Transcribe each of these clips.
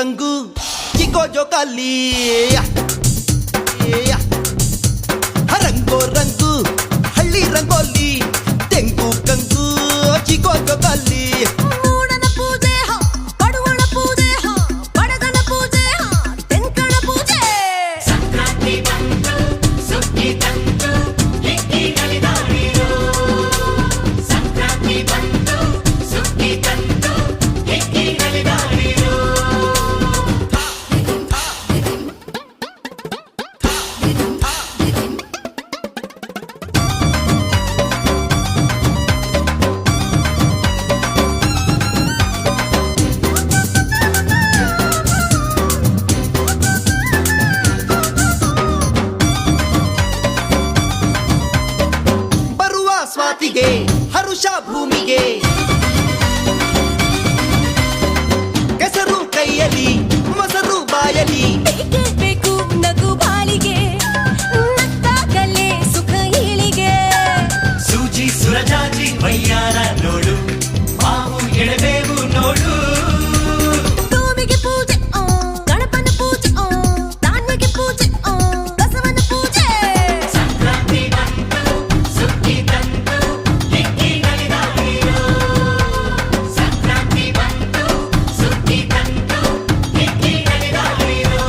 ಕಂಗು Chicco ಜೋಕಾಲಿ ರಂಗೋ ರಂಗು ಹಳ್ಳಿ ರಂಗೋಲಿ ತೆಂಗು ಕಂಗು ಚಿಕೋ ಜೋಕಾಲಿ ಮೂಡನ ಪೂಜೆ ಬಡವಳ ಪೂಜೆ ಬಡಗನ ಪೂಜೆ ತೆಂಕಣ ಪೂಜೆ ಸಂಕ್ರಾಂತಿ ಬಂತು ಸುಗ್ಗಿ ತಂತು ಹಿಕ್ಕಿ ನಲಿದಾಡಿರೋ ಸಂಕ್ರಾಂತಿ ಬಂತು ಸುಗ್ಗಿ ತಂತು ಹಿಕ್ಕಿ ನಲಿದಾಡಿರೋ ಬರುವ ಸ್ವಾತಿಗೆ ಹರುಷ ಭೂಮಿಗೆ ಕೆಸರು ಕೈಯಲ್ಲಿ ಮೊಸರು ಬಾಯಲಿ ಬೇಕೇ ಬೇಕು ನಗು ಬಾಳಿಗೆ ನತ್ತಾಗಲೇ ಸುಖ ಏಳಿಗೆ ಸೂಜಿ ಸುರಜಾಜಿ ವಯ್ಯಾರ ನೋಡು ಮಾವು ಎಳೆಬೇವು ನೋಡು ಭೂಮಿಗೆ ಪೂಜೆ ಗಣಪನ ಪೂಜೆ ಧಾನ್ಯಗೆ ಪೂಜೆ ಬಸವನ ಪೂಜೆ ಸಂಕ್ರಾಂತಿ ಬಂತು ಸುಗ್ಗಿ ತಂತು ಹಿಕ್ಕಿ ನಲಿದಾಡಿರೋ ಸಂಕ್ರಾಂತಿ ಬಂತು ಸುಗ್ಗಿ ತಂತು ಹಿಕ್ಕಿ ನಲಿದಾಡಿರೋ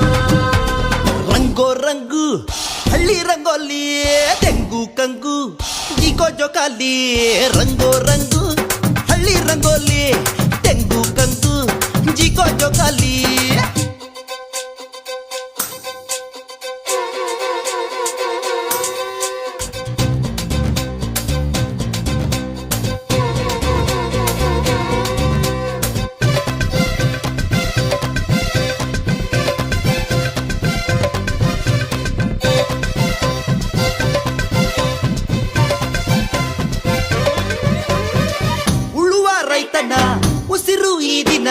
ರಂಗೋ ರಂಗು ಹಳ್ಳಿ ರಂಗೋಲಿ ತೆಂಗು ಕಂಗು ಚಿಕೋ ಜೋಕಾಲಿ ರಂಗೋ ರಂಗು ಹಳ್ಳಿ ರಂಗೋಲಿ ತೆಂಗು ಕಂಗು ಚಿಕೋ ಜೋಕಾಲಿ ಉಳುವ ರೈತನ ಉಸಿರು ಈ ದಿನ